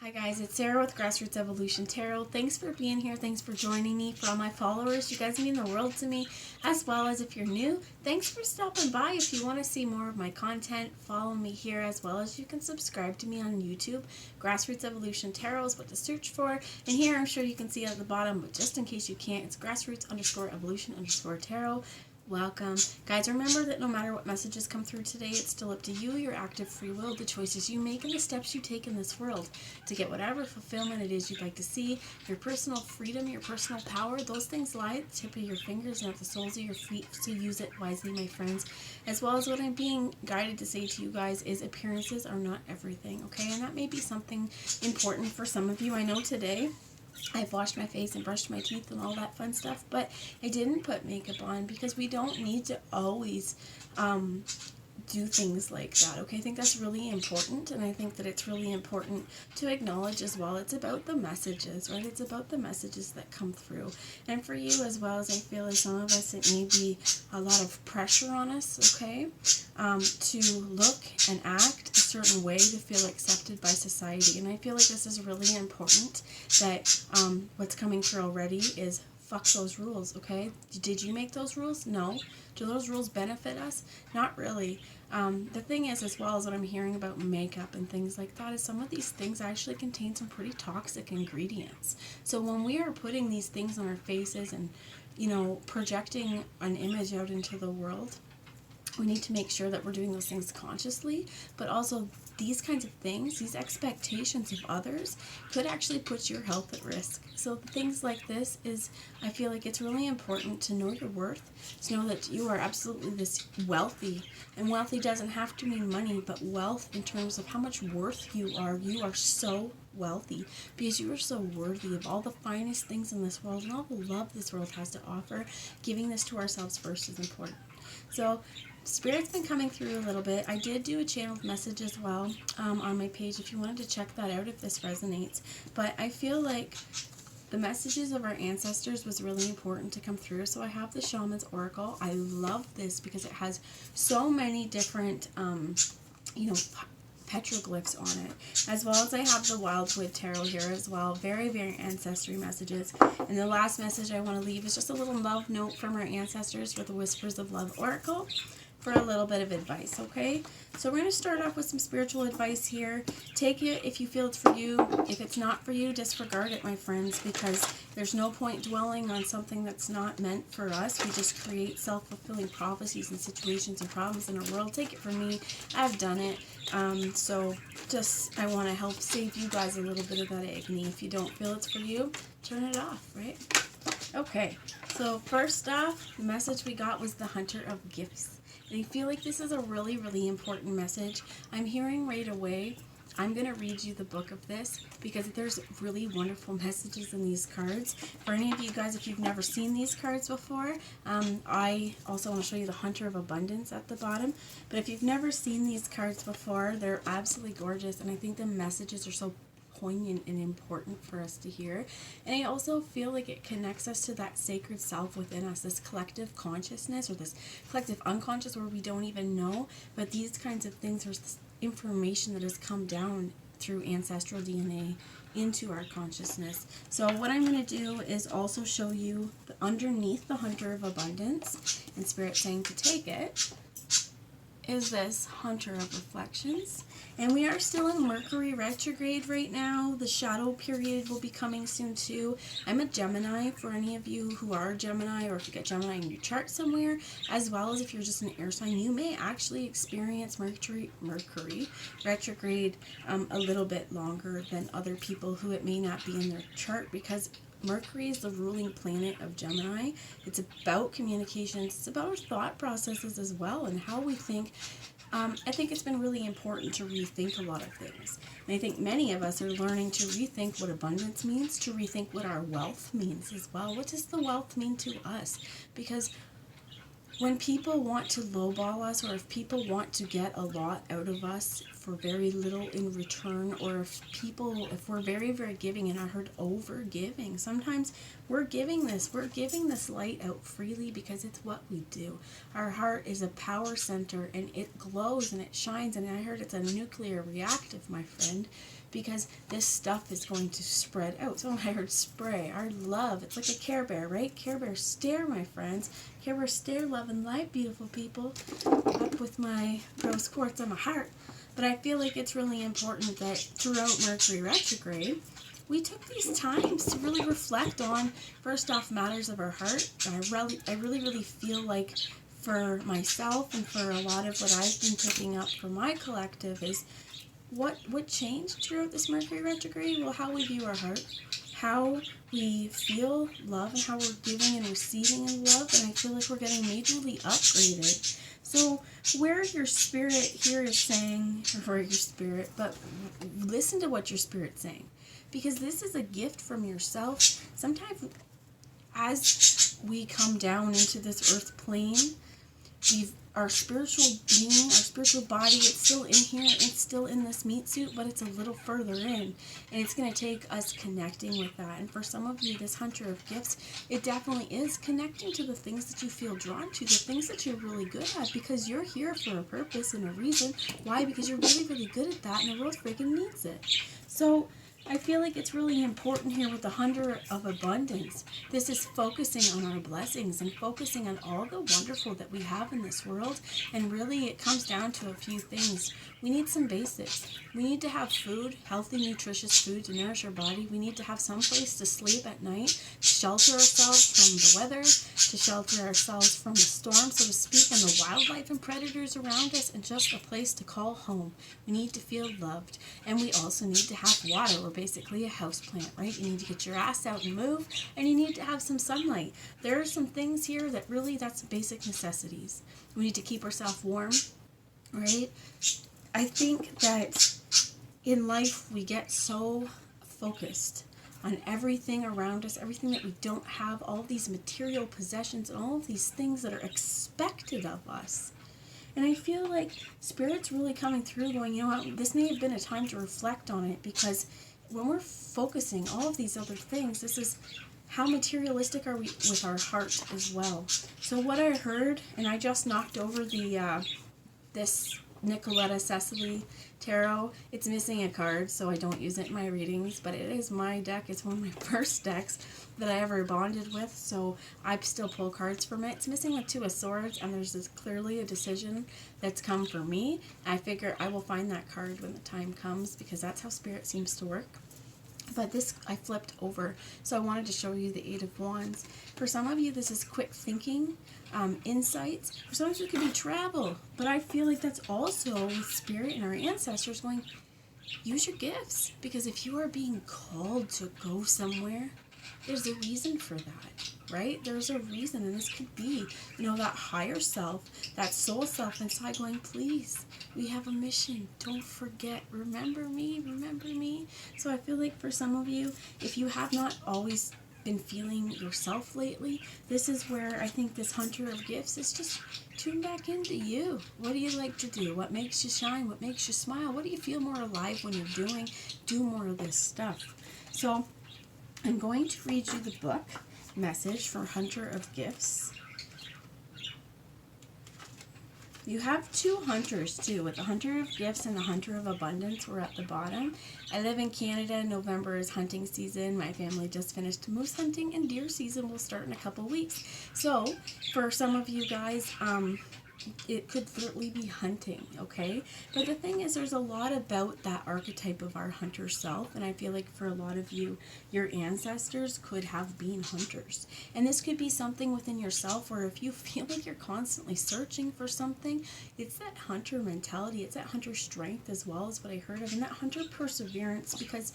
Hi guys, it's Sarah with Grassroots Evolution Tarot. Thanks for being here. Thanks for joining me. For all my followers, you guys mean the world to me. As well as if you're new, thanks for stopping by. If you want to see more of my content, follow me here, as well as you can subscribe to me on YouTube. Grassroots Evolution Tarot is what to search for. And here I'm sure you can see at the bottom, but just in case you can't, it's Grassroots_Evolution_Tarot. Welcome. Guys, remember that no matter what messages come through today, it's still up to you, your active free will, the choices you make, and the steps you take in this world to get whatever fulfillment it is you'd like to see, your personal freedom, your personal power. Those things lie at the tip of your fingers and at the soles of your feet, so use it wisely, my friends. As well as what I'm being guided to say to you guys is appearances are not everything, okay? And that may be something important for some of you. I know today I've washed my face and brushed my teeth and all that fun stuff, but I didn't put makeup on because we don't need to always do things like that, okay? I think that's really important, and I think that it's really important to acknowledge as well. It's about the messages, right? It's about the messages that come through. And for you as well, as I feel like some of us, it may be a lot of pressure on us, okay, to look and act a certain way to feel accepted by society. And I feel like this is really important, that what's coming through already is fuck those rules, okay? Did you make those rules? No. Do those rules benefit us? Not really. The thing is, as well as what I'm hearing about makeup and things like that, is some of these things actually contain some pretty toxic ingredients. So when we are putting these things on our faces and, you know, projecting an image out into the world, we need to make sure that we're doing those things consciously, but also these kinds of things, these expectations of others, could actually put your health at risk. So things like this is, I feel like it's really important to know your worth, to know that you are absolutely this wealthy, and wealthy doesn't have to mean money, but wealth in terms of how much worth you are. You are so wealthy because you are so worthy of all the finest things in this world and all the love this world has to offer. Giving this to ourselves first is important. So Spirit's been coming through a little bit. I did do a channeled message as well on my page if you wanted to check that out if this resonates. But I feel like the messages of our ancestors was really important to come through. So I have the Shaman's Oracle. I love this because it has so many different, petroglyphs on it, as well as I have the Wildwood Tarot here as well. Very, very ancestry messages. And the last message I want to leave is just a little love note from our ancestors for the Whispers of Love Oracle, for a little bit of advice, okay? So we're going to start off with some spiritual advice here. Take it if you feel it's for you. If it's not for you, disregard it, my friends, because there's no point dwelling on something that's not meant for us. We just create self-fulfilling prophecies and situations and problems in our world. Take it from me. I've done it. So just, I want to help save you guys a little bit of that agony. If you don't feel it's for you, turn it off, right? Okay, so first off, the message we got was the Hunter of Gifts. And I feel like this is a really, really important message. I'm hearing right away, I'm going to read you the book of this because there's really wonderful messages in these cards. For any of you guys, if you've never seen these cards before, I also want to show you the Hunter of Abundance at the bottom. But if you've never seen these cards before, they're absolutely gorgeous. And I think the messages are so poignant and important for us to hear. And I also feel like it connects us to that sacred self within us, this collective consciousness or this collective unconscious where we don't even know, but these kinds of things are information that has come down through ancestral DNA into our consciousness. So what I'm going to do is also show you underneath the Hunter of Abundance, and Spirit saying to take it, is this Hunter of Reflections. And we are still in Mercury retrograde right now. The shadow period will be coming soon too. I'm a Gemini, for any of you who are Gemini, or if you get Gemini in your chart somewhere, as well as if you're just an air sign, you may actually experience Mercury retrograde a little bit longer than other people who it may not be in their chart, because Mercury is the ruling planet of Gemini. It's about communications. It's about our thought processes as well and how we think. I think it's been really important to rethink a lot of things. And I think many of us are learning to rethink what abundance means, to rethink what our wealth means as well. What does the wealth mean to us? Because when people want to lowball us, or if people want to get a lot out of us for very little in return, or if we're very, very giving, and I heard over giving, sometimes we're giving this light out freely because it's what we do. Our heart is a power center and it glows and it shines, and I heard it's a nuclear reactive, my friend. because this stuff is going to spread out. So I heard spray, our love. It's like a Care Bear, right? Care Bear stare, my friends. Care Bear stare, love and light, beautiful people. Up with my rose quartz on my heart. But I feel like it's really important that throughout Mercury retrograde, we took these times to really reflect on, first off, matters of our heart. And I really feel like for myself and for a lot of what I've been picking up for my collective is what changed throughout this Mercury retrograde? Well, how we view our heart, how we feel love, and how we're giving and receiving in love. And I feel like we're getting majorly upgraded. So where your spirit here is saying, or your spirit, but listen to what your spirit's saying. Because this is a gift from yourself. Sometimes as we come down into this earth plane, our spiritual being, our spiritual body, it's still in here, it's still in this meat suit, but it's a little further in. And it's going to take us connecting with that. And for some of you, this Hunter of Gifts, it definitely is connecting to the things that you feel drawn to, the things that you're really good at, because you're here for a purpose and a reason. Why? Because you're really good at that, and the world freaking needs it. So I feel like it's really important here with the Hunter of Abundance. This is focusing on our blessings and focusing on all the wonderful that we have in this world. And really it comes down to a few things. We need some basics. We need to have food, healthy, nutritious food to nourish our body. We need to have some place to sleep at night, to shelter ourselves from the weather, to shelter ourselves from the storm, so to speak, and the wildlife and predators around us, and just a place to call home. We need to feel loved. And we also need to have water. We're basically a house plant, right? You need to get your ass out and move, and you need to have some sunlight. There are some things here that really, that's basic necessities. We need to keep ourselves warm, right? I think that in life we get so focused on everything around us, everything that we don't have, all of these material possessions, and all of these things that are expected of us. And I feel like Spirit's really coming through going, you know what, this may have been a time to reflect on it, because when we're focusing all of these other things, this is how materialistic are we with our heart as well. So what I heard, and I just knocked over the this Nicoletta Cecily Tarot. It's missing a card, so I don't use it in my readings, but it is my deck. It's one of my first decks that I ever bonded with, so I still pull cards from it. It's missing a Two of Swords, and there's clearly a decision that's come for me. I figure I will find that card when the time comes, because that's how Spirit seems to work. But this I flipped over, so I wanted to show you the Eight of Wands. For some of you, this is quick thinking, insights. For some of you, it could be travel. But I feel like that's also with Spirit and our ancestors going, use your gifts. Because if you are being called to go somewhere, there's a reason for that, right? There's a reason, and this could be, you know, that higher self, that soul self inside going, please, we have a mission. Don't forget. Remember me. Remember me. So I feel like for some of you, if you have not always been feeling yourself lately, this is where I think this Hunter of Gifts is just tune back into you. What do you like to do? What makes you shine? What makes you smile? What do you feel more alive when you're doing? Do more of this stuff. So I'm going to read you the book message for Hunter of Gifts. You have two hunters too, with the Hunter of Gifts and the Hunter of Abundance. We're at the bottom. I live in Canada. November is hunting season. My family just finished moose hunting, and deer season will start in a couple weeks. So for some of you guys, it could literally be hunting, okay? But the thing is, there's a lot about that archetype of our hunter self, and I feel like for a lot of you, your ancestors could have been hunters. And this could be something within yourself, or if you feel like you're constantly searching for something, it's that hunter mentality, it's that hunter strength as well, is what I heard of, and that hunter perseverance, because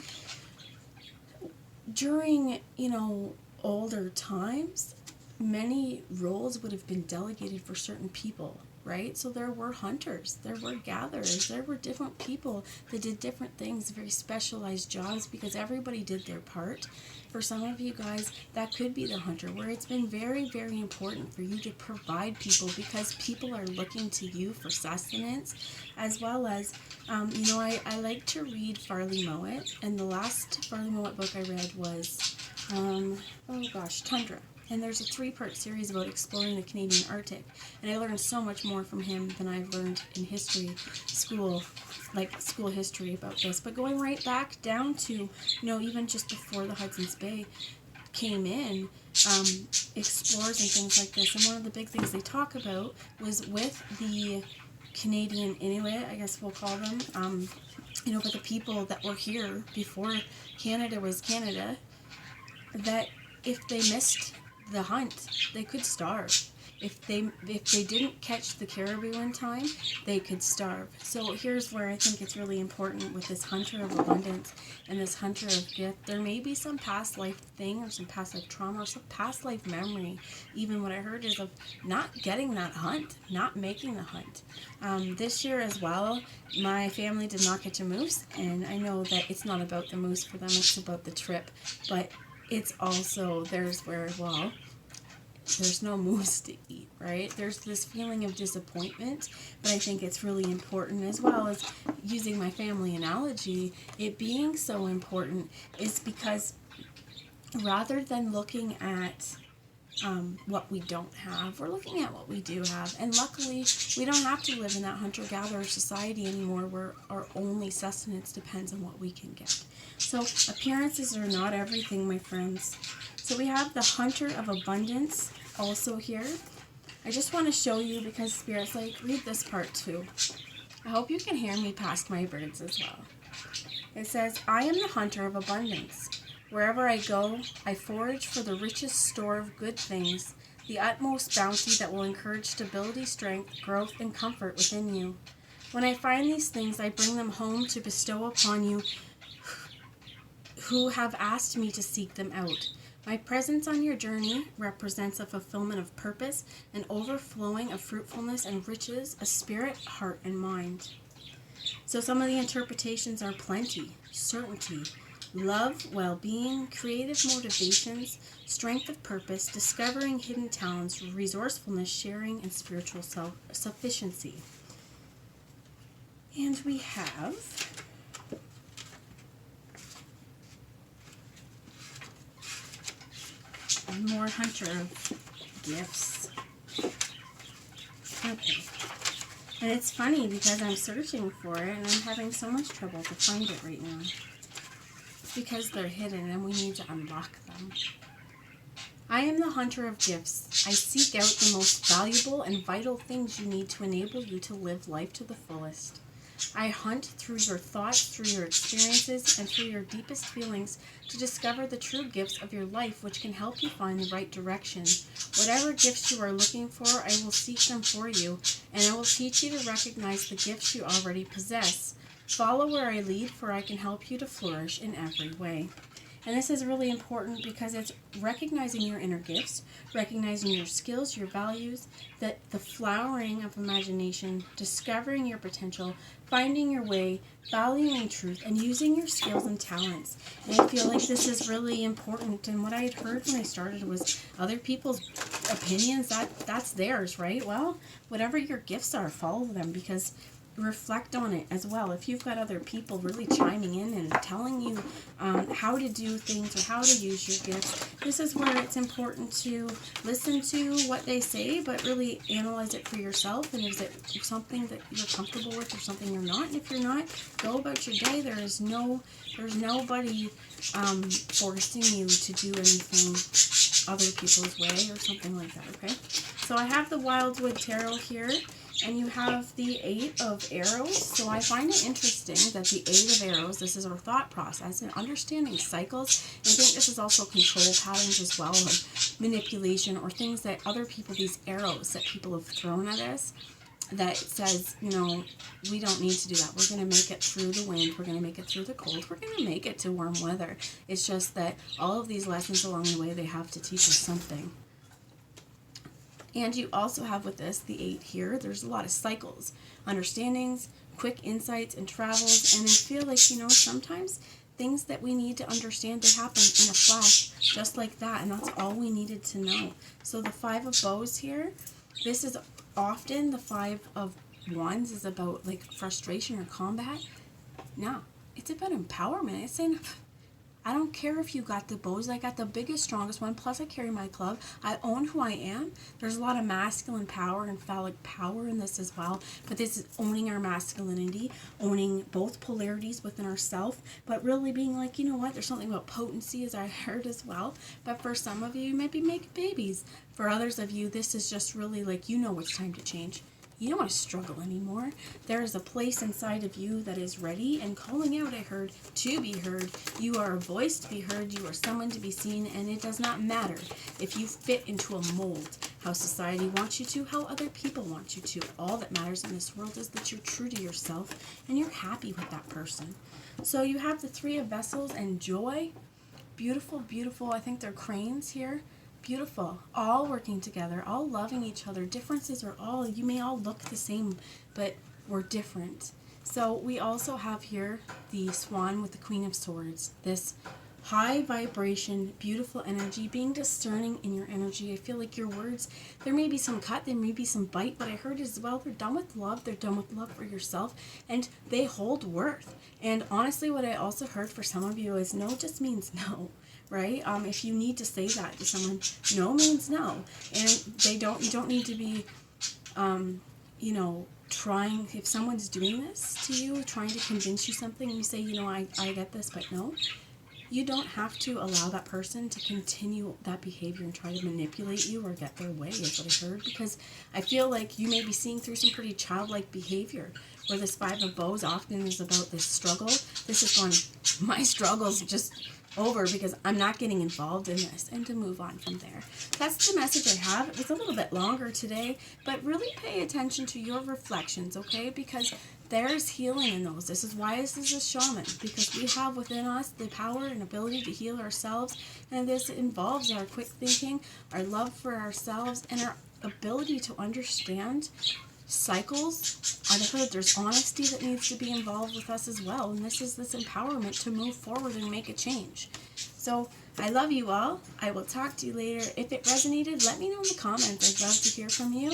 during, you know, older times, many roles would have been delegated for certain people, right? So there were hunters, there were gatherers, there were different people that did different things, very specialized jobs, because everybody did their part. For some of you guys, that could be the hunter, where it's been very, very important for you to provide people, because people are looking to you for sustenance, as well as, you know, I like to read Farley Mowat, and the last Farley Mowat book I read was, Tundra. And there's a 3-part series about exploring the Canadian Arctic. And I learned so much more from him than I've learned in history school, like school history about this. But going right back down to, even just before the Hudson's Bay came in, explorers and things like this. And one of the big things they talk about was with the Canadian Inuit, I guess we'll call them, but the people that were here before Canada was Canada, that if they missed the hunt, they could starve. If they didn't catch the caribou in time, they could starve. So here's where I think it's really important with this hunter of abundance and this hunter of gift. There may be some past life thing or some past life trauma or some past life memory. Even what I heard is of not getting that hunt, not making the hunt. This year as well, my family did not catch a moose, and I know that it's not about the moose for them, it's about the trip. But it's also, there's no moose to eat, right? There's this feeling of disappointment, but I think it's really important, as well as using my family analogy. It being so important is because rather than looking at what we don't have, we're looking at what we do have. And luckily, we don't have to live in that hunter-gatherer society anymore where our only sustenance depends on what we can get. So appearances are not everything, my friends. So we have the hunter of abundance also here. I just want to show you, because Spirit's like, read this part too. I hope you can hear me past my birds as well. It says, I am the hunter of abundance. Wherever I go, I forage for the richest store of good things, the utmost bounty that will encourage stability, strength, growth, and comfort within you. When I find these things, I bring them home to bestow upon you who have asked me to seek them out. My presence on your journey represents a fulfillment of purpose, an overflowing of fruitfulness and riches, a spirit, heart, and mind. So some of the interpretations are plenty, certainty, love, well-being, creative motivations, strength of purpose, discovering hidden talents, resourcefulness, sharing, and spiritual self-sufficiency. And we have more hunter gifts. Okay. And it's funny because I'm searching for it and I'm having so much trouble to find it right now. Because they're hidden and we need to unlock them. I am the hunter of gifts. I seek out the most valuable and vital things you need to enable you to live life to the fullest. I hunt through your thoughts, through your experiences, and through your deepest feelings to discover the true gifts of your life which can help you find the right direction. Whatever gifts you are looking for, I will seek them for you, and I will teach you to recognize the gifts you already possess. Follow where I lead, for I can help you to flourish in every way. And this is really important because it's recognizing your inner gifts, recognizing your skills, your values, that the flowering of imagination, discovering your potential, finding your way, valuing truth, and using your skills and talents. And I feel like this is really important. And what I had heard when I started was other people's opinions, that's theirs, right? Well, whatever your gifts are, follow them, because reflect on it as well. If you've got other people really chiming in and telling you how to do things or how to use your gifts, this is where it's important to listen to what they say, but really analyze it for yourself. And is it something that you're comfortable with or something you're not? And if you're not, go about your day. There's nobody forcing you to do anything other people's way or something like that, okay? So I have the Wildwood Tarot here. And you have the 8 of Arrows. So I find it interesting that the 8 of Arrows, this is our thought process and understanding cycles. And I think this is also control patterns as well, of manipulation or things that other people, these arrows that people have thrown at us, that says, we don't need to do that. We're going to make it through the wind. We're going to make it through the cold. We're going to make it to warm weather. It's just that all of these lessons along the way, they have to teach us something. And you also have with this, the 8 here, there's a lot of cycles, understandings, quick insights, and travels. And I feel like, sometimes things that we need to understand, they happen in a flash, just like that. And that's all we needed to know. So the 5 of Bows here, this is often the 5 of Wands is about like frustration or combat. No, it's about empowerment. It's saying, I don't care if you got the bows. I got the biggest, strongest one. Plus, I carry my club. I own who I am. There's a lot of masculine power and phallic power in this as well. But this is owning our masculinity, owning both polarities within ourselves, but really being like, you know what? There's something about potency, as I heard as well. But for some of you might be making babies. For others of you, this is just really like, you know it's time to change. You don't want to struggle anymore. There is a place inside of you that is ready and calling out, I heard, to be heard. You are a voice to be heard. You are someone to be seen. And it does not matter if you fit into a mold, how society wants you to, how other people want you to. All that matters in this world is that you're true to yourself and you're happy with that person. So you have the Three of Vessels and Joy. Beautiful, beautiful. I think they're cranes here. Beautiful. All working together, all loving each other. Differences are all, you may all look the same, but we're different. So we also have here the Swan with the Queen of Swords. This high vibration, beautiful energy, being discerning in your energy. I feel like your words, there may be some cut, there may be some bite, but I heard as well, they're done with love. They're done with love for yourself, and they hold worth. And honestly, what I also heard for some of you is no just means no. Right? If you need to say that to someone, no means no. And you don't need to be, trying, if someone's doing this to you, trying to convince you something, and you say, I get this, but no. You don't have to allow that person to continue that behavior and try to manipulate you or get their way, is what I heard, because I feel like you may be seeing through some pretty childlike behavior, where this Five of Bows often is about this struggle. This is going, my struggle's just over because I'm not getting involved in this, and to move on from there. That's the message I have. It was a little bit longer today, but really pay attention to your reflections, okay? Because there's healing in those. This is why this is a shaman, because we have within us the power and ability to heal ourselves, and this involves our quick thinking, our love for ourselves, and our ability to understand cycles. I feel that there's honesty that needs to be involved with us as well, and this is this empowerment to move forward and make a change. So I love you all. I will talk to you later. If it resonated, let me know in the comments. I'd love to hear from you.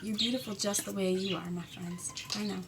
You're beautiful just the way you are, my friends. Bye now.